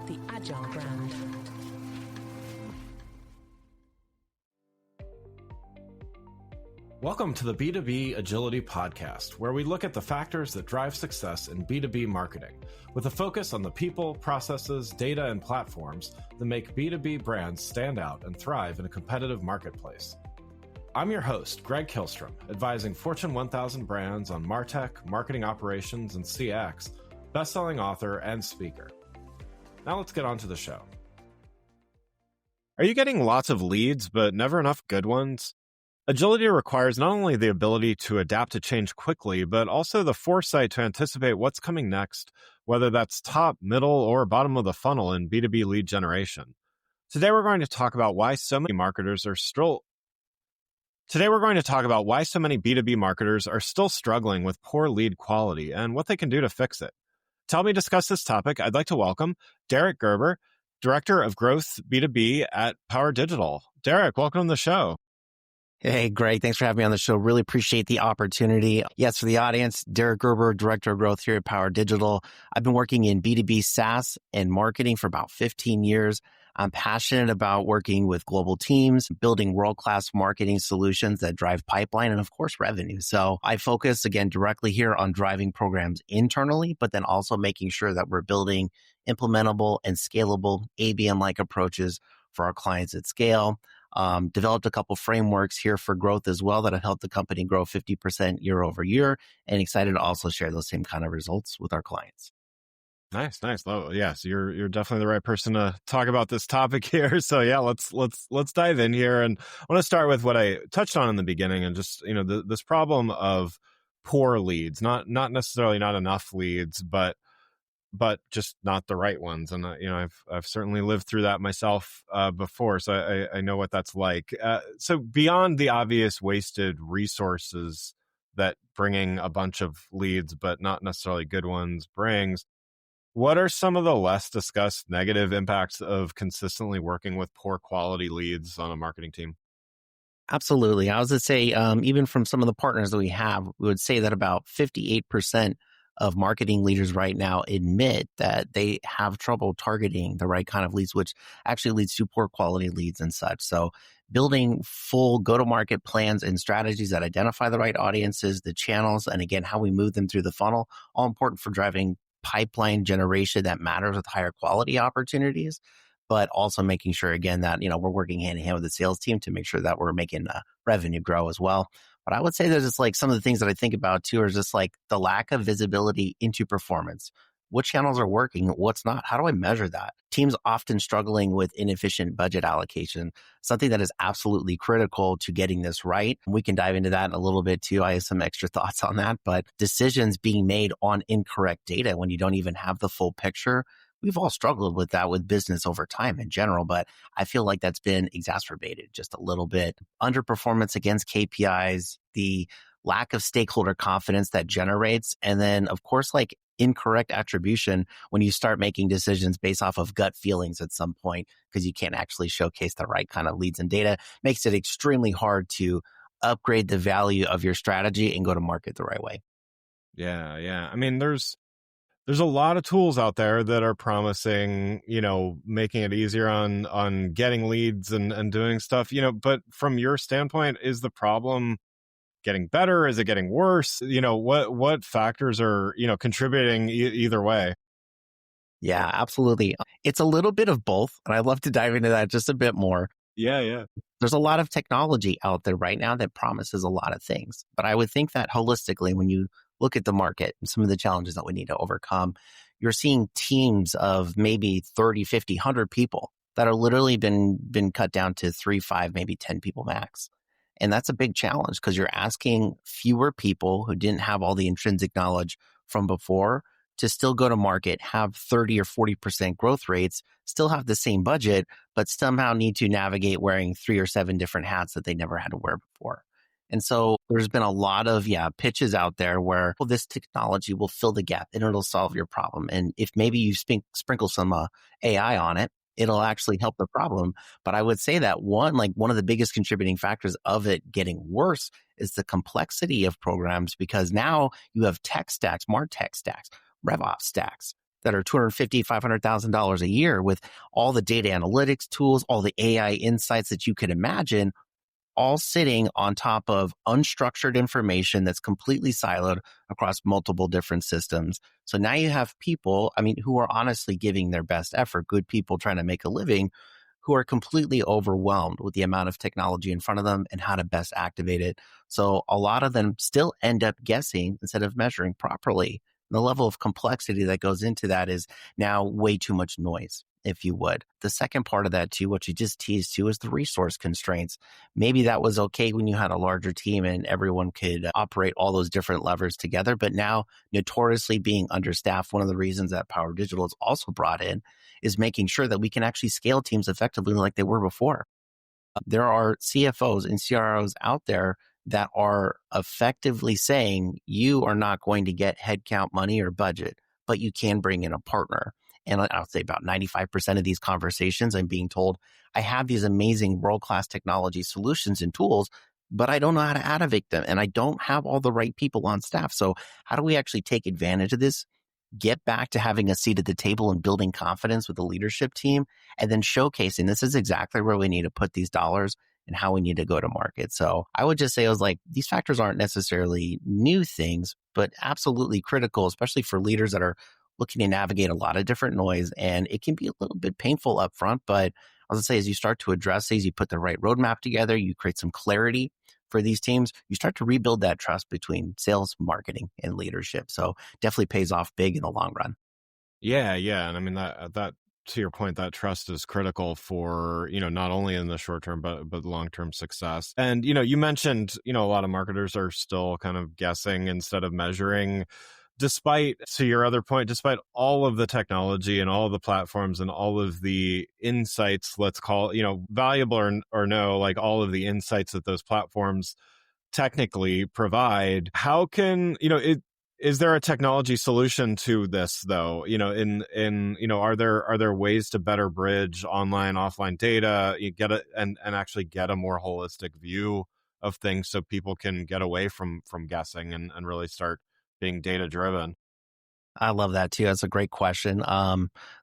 the Agile brand. Welcome to the B2B Agility Podcast, where we look at the factors that drive success in B2B marketing, with a focus on the people, processes, data, and platforms that make B2B brands stand out and thrive in a competitive marketplace. I'm your host, Greg Kihlstrom, advising Fortune 1000 brands on MarTech, marketing operations, and CX, best-selling author and speaker. Now let's get on to the show. Are you getting lots of leads, but never enough good ones? Agility requires not only the ability to adapt to change quickly, but also the foresight to anticipate what's coming next, whether that's top, middle, or bottom of the funnel in B2B lead generation. Today, we're going to talk about why so many B2B marketers are still struggling with poor lead quality and what they can do to fix it. To help me discuss this topic, I'd like to welcome Derek Gerber, Director of Growth B2B at Power Digital. Derek, welcome to the show. Hey, Greg. Thanks for having me on the show. Really appreciate the opportunity. Yes, for the audience, Derek Gerber, Director of Growth here at Power Digital. I've been working in B2B SaaS and marketing for about 15 years. I'm passionate about working with global teams, building world-class marketing solutions that drive pipeline and, of course, revenue. So I focus, again, directly here on driving programs internally, but then also making sure that we're building implementable and scalable ABM-like approaches for our clients at scale. Developed a couple frameworks here for growth as well that have helped the company grow 50% year over year, and excited to also share those same kind of results with our clients. Nice. Well, yes, you're definitely the right person to talk about this topic here. So yeah, let's dive in here. And I want to start with what I touched on in the beginning, and just this problem of poor leads, not necessarily not enough leads, but just not the right ones. And I've certainly lived through that myself before, so I know what that's like. So beyond the obvious wasted resources that bringing a bunch of leads, but not necessarily good ones, brings, what are some of the less discussed negative impacts of consistently working with poor quality leads on a marketing team? Absolutely. I was going to say, even from some of the partners that we have, we would say that about 58% of marketing leaders right now admit that they have trouble targeting the right kind of leads, which actually leads to poor quality leads and such. So building full go-to-market plans and strategies that identify the right audiences, the channels, and again, how we move them through the funnel, all important for driving pipeline generation that matters with higher quality opportunities, but also making sure, again, that we're working hand in hand with the sales team to make sure that we're making revenue grow as well. But I would say there's just like some of the things that I think about too are just like the lack of visibility into performance. What channels are working? What's not? How do I measure that? Teams often struggling with inefficient budget allocation, something that is absolutely critical to getting this right. We can dive into that in a little bit too. I have some extra thoughts on that, but decisions being made on incorrect data when you don't even have the full picture. We've all struggled with that with business over time in general, but I feel like that's been exacerbated just a little bit. Underperformance against KPIs, the lack of stakeholder confidence that generates, and then, of course, like incorrect attribution when you start making decisions based off of gut feelings at some point because you can't actually showcase the right kind of leads and data, makes it extremely hard to upgrade the value of your strategy and go to market the right way. Yeah. I mean, there's a lot of tools out there that are promising, making it easier on getting leads and doing stuff, but from your standpoint, is the problem getting better? Is it getting worse? What factors are, contributing either way? Yeah, absolutely. It's a little bit of both. And I'd love to dive into that just a bit more. Yeah. There's a lot of technology out there right now that promises a lot of things. But I would think that holistically, when you look at the market and some of the challenges that we need to overcome, you're seeing teams of maybe 30, 50, 100 people that are literally been cut down to 3, 5, maybe 10 people max. And that's a big challenge because you're asking fewer people who didn't have all the intrinsic knowledge from before to still go to market, have 30 or 40% growth rates, still have the same budget, but somehow need to navigate wearing 3 or 7 different hats that they never had to wear before. And so there's been a lot of pitches out there where this technology will fill the gap and it'll solve your problem. And if maybe you sprinkle some AI on it, it'll actually help the problem. But I would say that one of the biggest contributing factors of it getting worse is the complexity of programs, because now you have tech stacks, MarTech stacks, RevOps stacks, that are $250,000, $500,000 a year with all the data analytics tools, all the AI insights that you could imagine, all sitting on top of unstructured information that's completely siloed across multiple different systems. So now you have people, who are honestly giving their best effort, good people trying to make a living, who are completely overwhelmed with the amount of technology in front of them and how to best activate it. So a lot of them still end up guessing instead of measuring properly. The level of complexity that goes into that is now way too much noise, if you would. The second part of that too, what you just teased to, is the resource constraints. Maybe that was okay when you had a larger team and everyone could operate all those different levers together. But now, notoriously being understaffed, one of the reasons that Power Digital is also brought in is making sure that we can actually scale teams effectively like they were before. There are CFOs and CROs out there that are effectively saying you are not going to get headcount money or budget, but you can bring in a partner. And I'll say about 95% of these conversations, I'm being told, I have these amazing world-class technology solutions and tools, but I don't know how to activate them. And I don't have all the right people on staff. So how do we actually take advantage of this? Get back to having a seat at the table and building confidence with the leadership team, and then showcasing this is exactly where we need to put these dollars and how we need to go to market. So I would just say, I was like, these factors aren't necessarily new things, but absolutely critical, especially for leaders that are looking to navigate a lot of different noise. And it can be a little bit painful up front, but I was say, as you start to address these, you put the right roadmap together, you create some clarity for these teams, you start to rebuild that trust between sales, marketing, and leadership. So definitely pays off big in the long run. Yeah, yeah. And I mean that to your point, that trust is critical for, not only in the short term, but long-term success. And, you mentioned, a lot of marketers are still kind of guessing instead of measuring. To your other point, despite all of the technology and all of the platforms and all of the insights, let's call, valuable or no, like all of the insights that those platforms technically provide, how can, is there a technology solution to this though? Are there ways to better bridge online, offline data, you get it and actually get a more holistic view of things so people can get away from guessing and really start being data driven? I love that too. That's a great question. A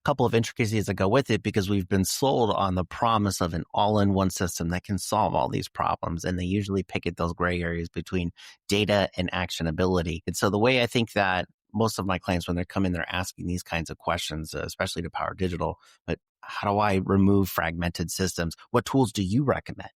couple of intricacies that go with it, because we've been sold on the promise of an all-in-one system that can solve all these problems. And they usually pick at those gray areas between data and actionability. And so the way I think that most of my clients, when they come in, they're asking these kinds of questions, especially to Power Digital, but how do I remove fragmented systems? What tools do you recommend?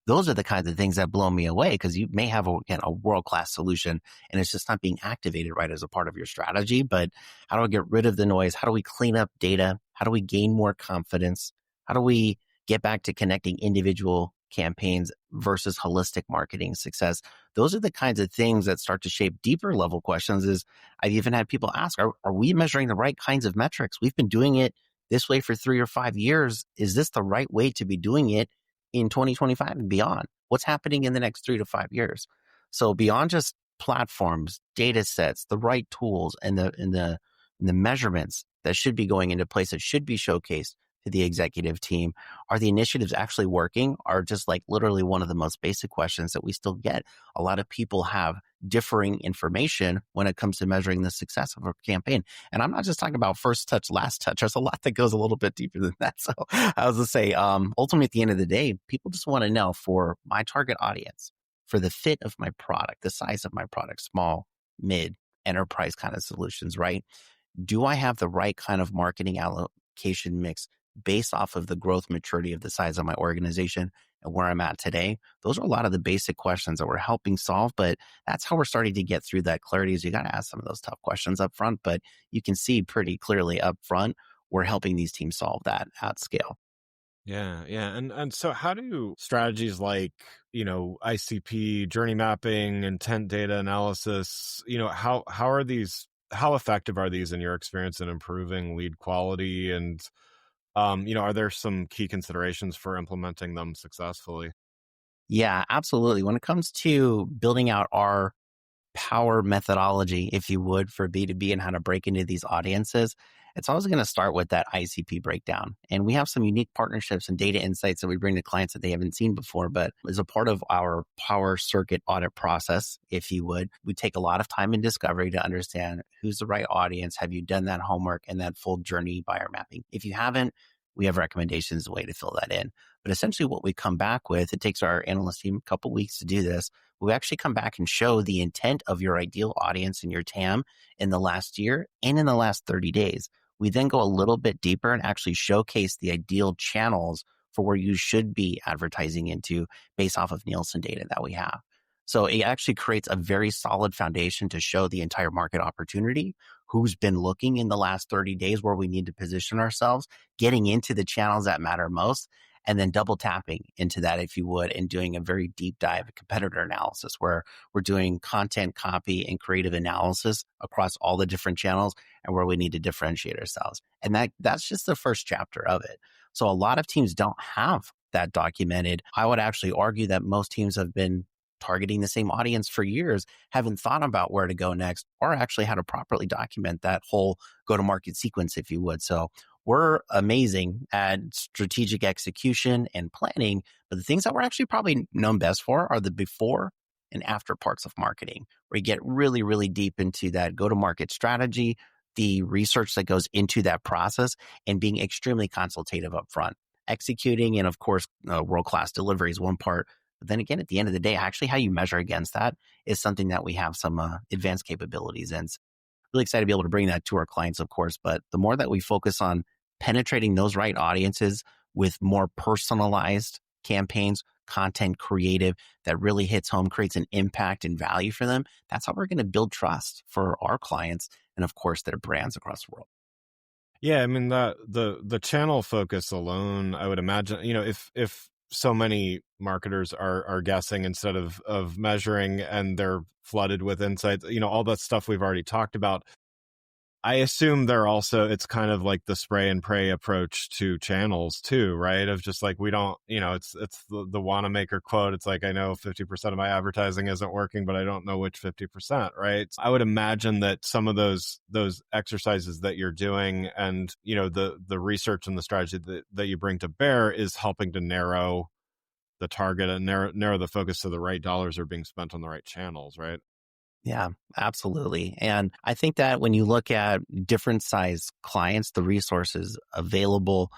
Those are the kinds of things that blow me away, because you may have a world-class solution and it's just not being activated right as a part of your strategy. But how do I get rid of the noise? How do we clean up data? How do we gain more confidence? How do we get back to connecting individual campaigns versus holistic marketing success? Those are the kinds of things that start to shape deeper level questions. Is I've even had people ask, are we measuring the right kinds of metrics? We've been doing it this way for 3 or 5 years. Is this the right way to be doing it in 2025 and beyond? What's happening in the next 3 to 5 years? So beyond just platforms, data sets, the right tools, and the measurements that should be going into place, that should be showcased to the executive team, are the initiatives actually working? Are just like literally one of the most basic questions that we still get. A lot of people have differing information when it comes to measuring the success of a campaign. And I'm not just talking about first touch, last touch. There's a lot that goes a little bit deeper than that. So I was to say, ultimately at the end of the day, people just want to know, for my target audience, for the fit of my product, the size of my product, small, mid, enterprise kind of solutions, right? Do I have the right kind of marketing allocation mix based off of the growth maturity of the size of my organization and where I'm at today? Those are a lot of the basic questions that we're helping solve, but that's how we're starting to get through that clarity. Is you got to ask some of those tough questions up front, but you can see pretty clearly up front, we're helping these teams solve that at scale. Yeah, yeah. And so how do strategies like, ICP, journey mapping, intent data analysis, how effective are these in your experience in improving lead quality? And are there some key considerations for implementing them successfully? Yeah, absolutely. When it comes to building out our power methodology, if you would, for B2B and how to break into these audiences, it's always going to start with that ICP breakdown. And we have some unique partnerships and data insights that we bring to clients that they haven't seen before. But as a part of our power circuit audit process, if you would, we take a lot of time in discovery to understand who's the right audience. Have you done that homework and that full journey buyer mapping? If you haven't, we have recommendations, a way to fill that in. But essentially what we come back with, it takes our analyst team a couple weeks to do this. We actually come back and show the intent of your ideal audience and your TAM in the last year and in the last 30 days. We then go a little bit deeper and actually showcase the ideal channels for where you should be advertising into based off of Nielsen data that we have. So it actually creates a very solid foundation to show the entire market opportunity, who's been looking in the last 30 days, where we need to position ourselves, getting into the channels that matter most, and then double tapping into that, if you would, and doing a very deep dive competitor analysis where we're doing content, copy, and creative analysis across all the different channels and where we need to differentiate ourselves. And that's just the first chapter of it. So a lot of teams don't have that documented. I would actually argue that most teams have been targeting the same audience for years, haven't thought about where to go next, or actually how to properly document that whole go-to-market sequence, if you would. So we're amazing at strategic execution and planning, but the things that we're actually probably known best for are the before and after parts of marketing, where you get really, really deep into that go-to-market strategy, the research that goes into that process, and being extremely consultative up front. Executing and, of course, world-class delivery is one part. But then again, at the end of the day, actually how you measure against that is something that we have some advanced capabilities in. So really excited to be able to bring that to our clients, of course. But the more that we focus on penetrating those right audiences with more personalized campaigns, content, creative that really hits home, creates an impact and value for them, that's how we're going to build trust for our clients and, of course, their brands across the world. Yeah, I mean, the channel focus alone, I would imagine, if so many marketers are guessing instead of measuring, and they're flooded with insights, all that stuff we've already talked about. I assume it's kind of like the spray and pray approach to channels too, right? Of just like, we don't, it's the Wanamaker quote. It's like, I know 50% of my advertising isn't working, but I don't know which 50%, right? I would imagine that some of those exercises that you're doing and, the research and the strategy that you bring to bear is helping to narrow the target and narrow the focus so the right dollars are being spent on the right channels, right? Yeah, absolutely. And I think that when you look at different size clients, the resources available,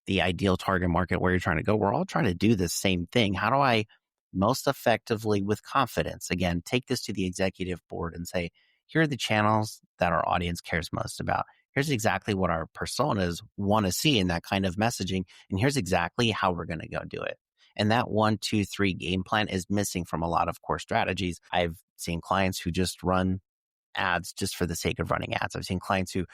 the ideal target market where you're trying to go, we're all trying to do the same thing. How do I most effectively, with confidence, again, take this to the executive board and say, here are the channels that our audience cares most about. Here's exactly what our personas want to see in that kind of messaging. And here's exactly how we're going to go do it. And that 1, 2, 3 game plan is missing from a lot of core strategies. I've seen clients who just run ads just for the sake of running ads. I've seen clients who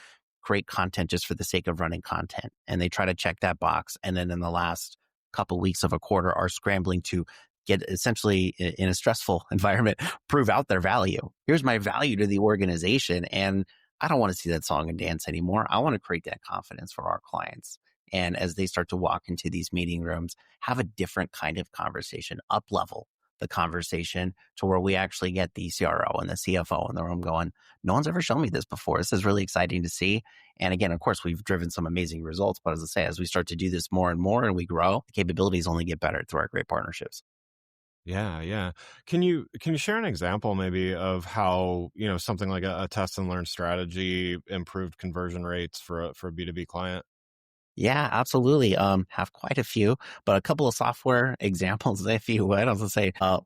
create content just for the sake of running content, and they try to check that box. And then in the last couple weeks of a quarter are scrambling to get, essentially in a stressful environment, prove out their value. Here's my value to the organization. And I don't want to see that song and dance anymore. I want to create that confidence for our clients. And as they start to walk into these meeting rooms, have a different kind of conversation, up level the conversation to where we actually get the CRO and the CFO in the room going, no one's ever shown me this before. This is really exciting to see. And again, of course, we've driven some amazing results. But as I say, as we start to do this more and more and we grow, the capabilities only get better through our great partnerships. Yeah. Can you share an example maybe of how, something like a test and learn strategy improved conversion rates for a B2B client? Yeah, absolutely. Have quite a few, but a couple of software examples, if you would. I was going to say,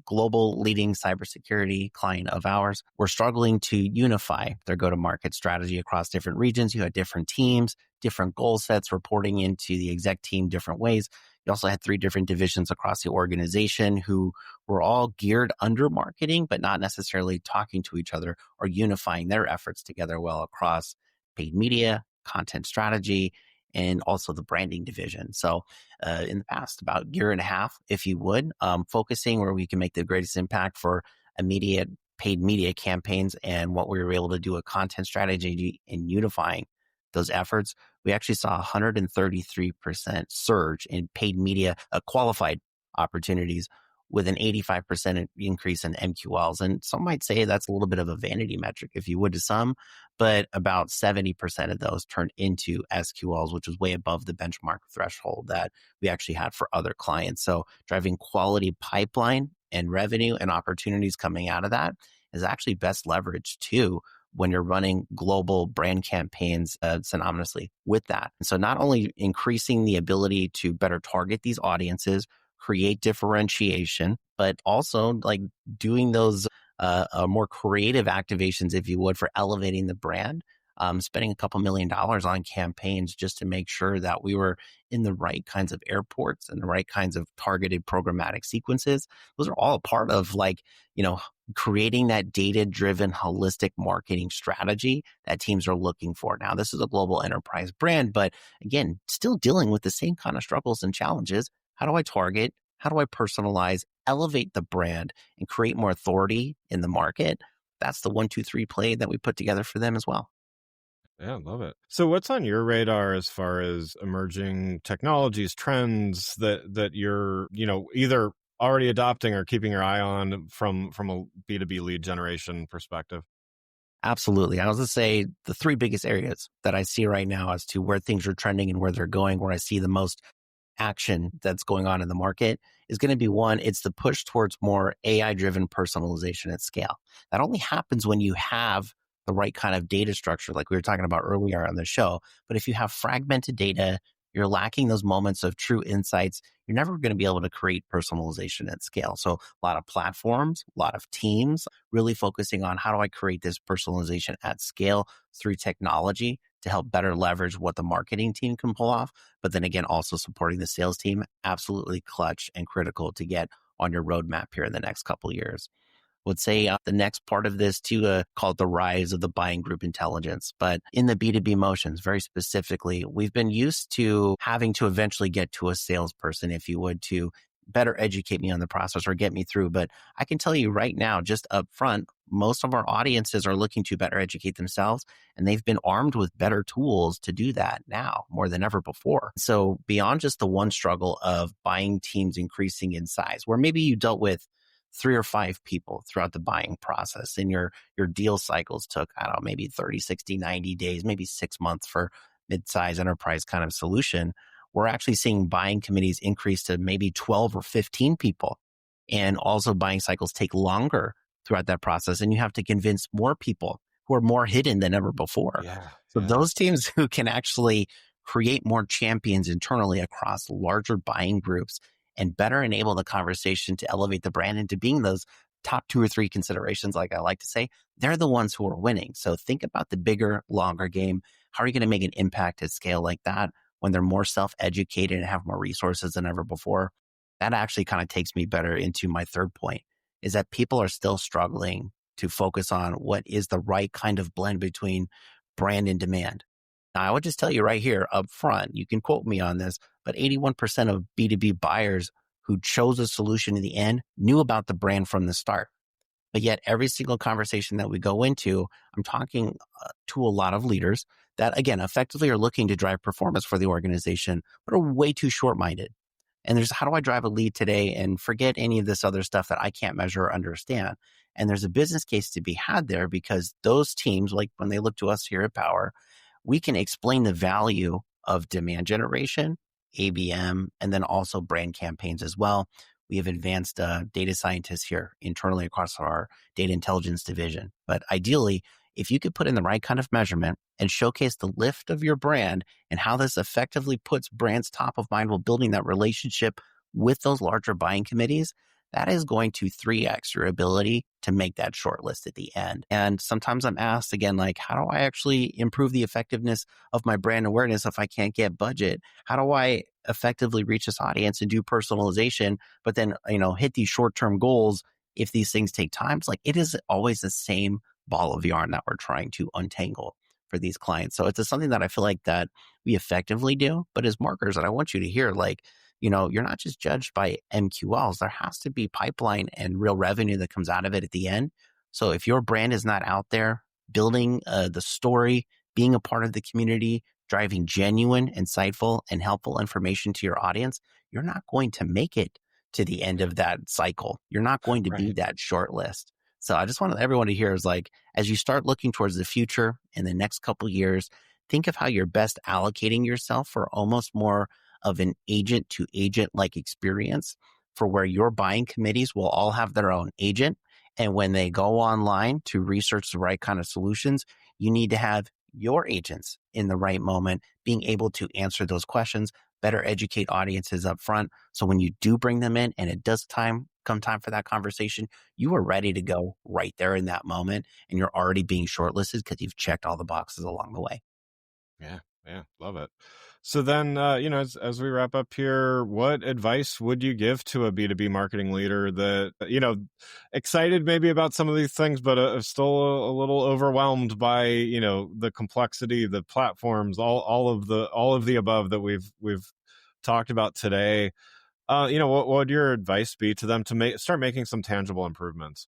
global leading cybersecurity client of ours, we're struggling to unify their go-to-market strategy across different regions. You had different teams, different goal sets reporting into the exec team different ways. You also had 3 different divisions across the organization who were all geared under marketing, but not necessarily talking to each other or unifying their efforts together well across paid media, content strategy, and also the branding division. So in the past, about year and a half, if you would, focusing where we can make the greatest impact for immediate paid media campaigns and what we were able to do a content strategy in unifying those efforts, we actually saw 133% surge in paid media qualified opportunities with an 85% increase in MQLs. And some might say that's a little bit of a vanity metric, if you would, to some, but about 70% of those turned into SQLs, which was way above the benchmark threshold that we actually had for other clients. So driving quality pipeline and revenue and opportunities coming out of that is actually best leveraged too when you're running global brand campaigns synonymously with that. And so not only increasing the ability to better target these audiences, create differentiation, but also like doing those more creative activations, if you would, for elevating the brand, spending a couple $1 million on campaigns just to make sure that we were in the right kinds of airports and the right kinds of targeted programmatic sequences. Those are all a part of creating that data-driven holistic marketing strategy that teams are looking for. Now, this is a global enterprise brand, but again, still dealing with the same kind of struggles and challenges. How do I target? How do I personalize, elevate the brand, and create more authority in the market? That's the 1-2-3 play that we put together for them as well. Yeah, I love it. So what's on your radar as far as emerging technologies, trends that you're, either already adopting or keeping your eye on from a B2B lead generation perspective? Absolutely. I was going to say the three biggest areas that I see right now as to where things are trending and where they're going, where I see the most action that's going on in the market is going to be one, it's the push towards more AI-driven personalization at scale. That only happens when you have the right kind of data structure, like we were talking about earlier on the show. But if you have fragmented data, you're lacking those moments of true insights, you're never going to be able to create personalization at scale. So a lot of platforms, a lot of teams really focusing on how do I create this personalization at scale through technology to help better leverage what the marketing team can pull off. But then again, also supporting the sales team, absolutely clutch and critical to get on your roadmap here in the next couple of years. Would say the next part of this too, called the rise of the buying group intelligence. But in the B2B motions, very specifically, we've been used to having to eventually get to a salesperson, if you would, to better educate me on the process or get me through. But I can tell you right now, just up front, most of our audiences are looking to better educate themselves, and they've been armed with better tools to do that now more than ever before. So beyond just the one struggle of buying teams increasing in size, where maybe you dealt with 3 or 5 people throughout the buying process and your deal cycles took, I don't know, maybe 30, 60, 90 days, maybe 6 months for mid-size enterprise kind of solution. We're actually seeing buying committees increase to maybe 12 or 15 people. And also buying cycles take longer throughout that process. And you have to convince more people who are more hidden than ever before. So those teams who can actually create more champions internally across larger buying groups and better enable the conversation to elevate the brand into being those top 2 or 3 considerations, like I like to say, they're the ones who are winning. So think about the bigger, longer game. How are you going to make an impact at scale like that when they're more self-educated and have more resources than ever before? That actually kind of takes me better into my third point, is that people are still struggling to focus on what is the right kind of blend between brand and demand. Now, I would just tell you right here up front, you can quote me on this, but 81% of B2B buyers who chose a solution in the end knew about the brand from the start. But yet every single conversation that we go into, I'm talking to a lot of leaders that, again, effectively are looking to drive performance for the organization, but are way too short-minded. And there's, how do I drive a lead today and forget any of this other stuff that I can't measure or understand? And there's a business case to be had there, because those teams, like when they look to us here at Power, we can explain the value of demand generation, ABM, and then also brand campaigns as well. We have advanced data scientists here internally across our data intelligence division. But ideally, if you could put in the right kind of measurement and showcase the lift of your brand and how this effectively puts brands top of mind while building that relationship with those larger buying committees, that is going to 3x your ability to make that short list at the end. And sometimes I'm asked again, like, how do I actually improve the effectiveness of my brand awareness if I can't get budget? How do I effectively reach this audience and do personalization, but then, hit these short-term goals if these things take time? It's like, it is always the same ball of yarn that we're trying to untangle for these clients. So it's something that I feel like that we effectively do, but as marketers, and I want you to hear, like, you're not just judged by MQLs. There has to be pipeline and real revenue that comes out of it at the end. So if your brand is not out there building the story, being a part of the community, driving genuine, insightful, and helpful information to your audience, you're not going to make it to the end of that cycle. You're not going to be Right. that short list. So I just want everyone to hear is like, as you start looking towards the future in the next couple years, think of how you're best allocating yourself for almost more of an agent to agent like experience for where your buying committees will all have their own agent. And when they go online to research the right kind of solutions, you need to have your agents in the right moment being able to answer those questions, better educate audiences up front. So when you do bring them in and it does come time for that conversation, you are ready to go right there in that moment. And you're already being shortlisted because you've checked all the boxes along the way. Yeah, yeah, love it. So then, as we wrap up here, what advice would you give to a B2B marketing leader that, excited maybe about some of these things, but still a little overwhelmed by, the complexity, the platforms, all of the above that we've talked about today? What would your advice be to them to start making some tangible improvements?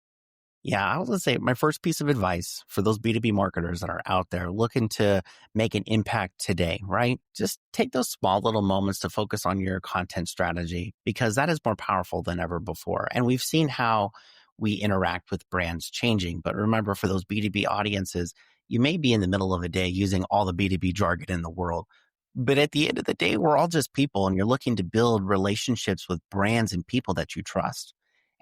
Yeah, I was going to say my first piece of advice for those B2B marketers that are out there looking to make an impact today, right? Just take those small little moments to focus on your content strategy because that is more powerful than ever before. And we've seen how we interact with brands changing. But remember, for those B2B audiences, you may be in the middle of a day using all the B2B jargon in the world. But at the end of the day, we're all just people and you're looking to build relationships with brands and people that you trust.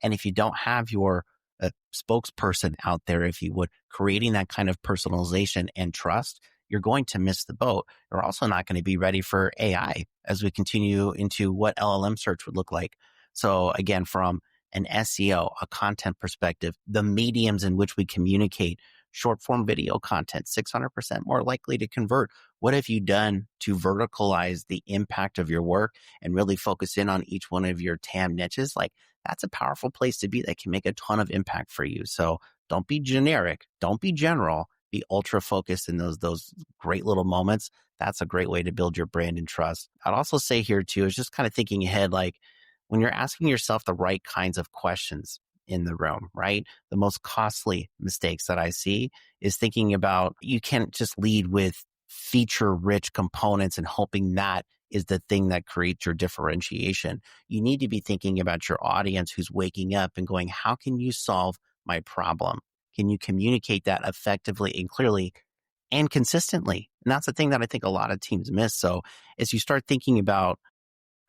And if you don't have your a spokesperson out there, if you would, creating that kind of personalization and trust, you're going to miss the boat. You're also not going to be ready for AI as we continue into what LLM search would look like. So again, from an SEO, a content perspective, the mediums in which we communicate, short form video content, 600% more likely to convert. What have you done to verticalize the impact of your work and really focus in on each one of your TAM niches? Like, that's a powerful place to be that can make a ton of impact for you. So don't be generic, don't be general, be ultra focused in those great little moments. That's a great way to build your brand and trust. I'd also say here too, is just kind of thinking ahead, like when you're asking yourself the right kinds of questions in the room, right? The most costly mistakes that I see is thinking about you can't just lead with feature rich components and hoping that is the thing that creates your differentiation. You need to be thinking about your audience who's waking up and going, how can you solve my problem? Can you communicate that effectively and clearly and consistently? And that's the thing that I think a lot of teams miss. So as you start thinking about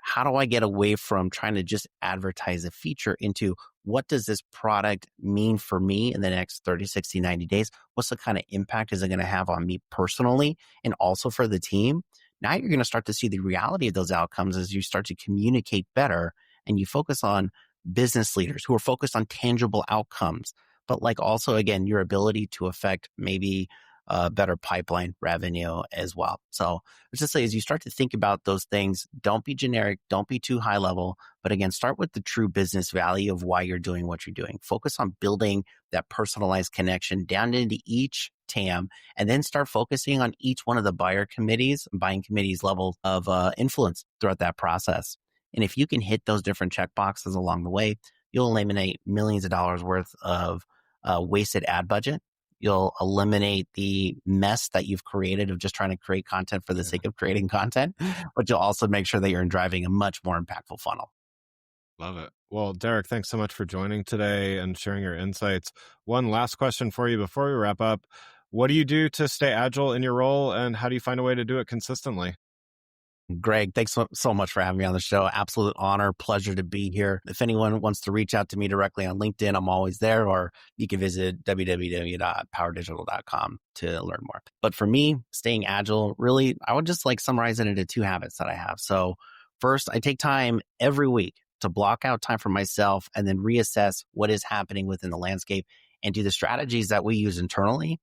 how do I get away from trying to just advertise a feature into what does this product mean for me in the next 30, 60, 90 days? What's the kind of impact is it going to have on me personally and also for the team? Now you're going to start to see the reality of those outcomes as you start to communicate better and you focus on business leaders who are focused on tangible outcomes, but like also, again, your ability to affect maybe better pipeline revenue as well. So let's just say as you start to think about those things, don't be generic, don't be too high level, but again, start with the true business value of why you're doing what you're doing. Focus on building that personalized connection down into each TAM, and then start focusing on each one of the buying committees level of influence throughout that process. And if you can hit those different check boxes along the way, you'll eliminate millions of dollars worth of wasted ad budget. You'll eliminate the mess that you've created of just trying to create content for the sake of creating content, but you'll also make sure that you're driving a much more impactful funnel. Love it. Well, Derek, thanks so much for joining today and sharing your insights. One last question for you before we wrap up. What do you do to stay agile in your role, and how do you find a way to do it consistently? Greg, thanks so much for having me on the show. Absolute honor, pleasure to be here. If anyone wants to reach out to me directly on LinkedIn, I'm always there, or you can visit www.powerdigital.com to learn more. But for me, staying agile, really, I would just like summarize it into two habits that I have. So first, I take time every week to block out time for myself and then reassess what is happening within the landscape and do the strategies that we use internally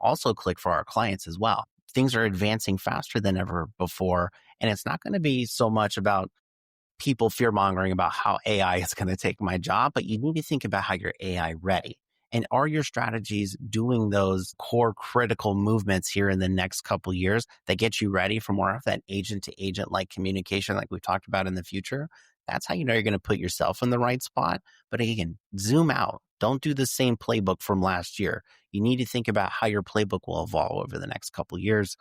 also click for our clients as well. Things are advancing faster than ever before. And it's not going to be so much about people fear mongering about how AI is going to take my job, but you need to think about how you're AI ready. And are your strategies doing those core critical movements here in the next couple years that get you ready for more of that agent to agent like communication like we've talked about in the future? That's how you know you're going to put yourself in the right spot. But again, zoom out. Don't do the same playbook from last year. You need to think about how your playbook will evolve over the next couple years.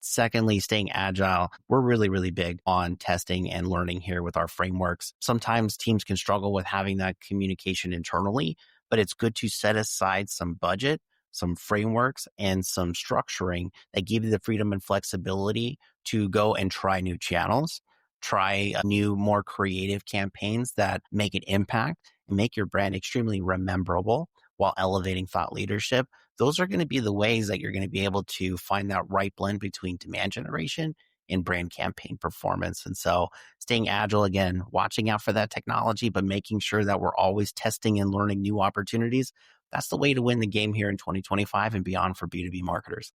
Secondly, staying agile. We're really, really big on testing and learning here with our frameworks. Sometimes teams can struggle with having that communication internally, but it's good to set aside some budget, some frameworks, and some structuring that give you the freedom and flexibility to go and try new channels, try new, more creative campaigns that make an impact and make your brand extremely rememberable while elevating thought leadership. Those are going to be the ways that you're going to be able to find that right blend between demand generation and brand campaign performance. And so staying agile, again, watching out for that technology, but making sure that we're always testing and learning new opportunities. That's the way to win the game here in 2025 and beyond for B2B marketers.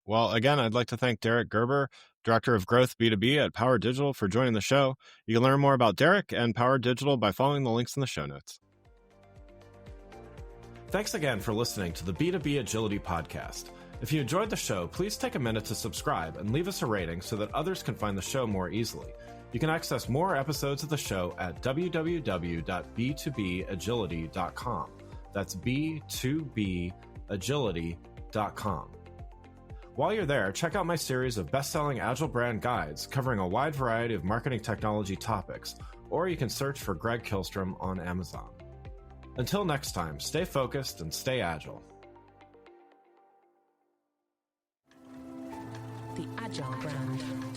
Well, again, I'd like to thank Derek Gerber, Director of Growth B2B at Power Digital, for joining the show. You can learn more about Derek and Power Digital by following the links in the show notes. Thanks again for listening to the B2B Agility Podcast. If you enjoyed the show, please take a minute to subscribe and leave us a rating so that others can find the show more easily. You can access more episodes of the show at www.b2bagility.com. That's b2bagility.com. While you're there, check out my series of best-selling Agile brand guides covering a wide variety of marketing technology topics, or you can search for Greg Kihlstrom on Amazon. Until next time, stay focused and stay agile. The Agile brand.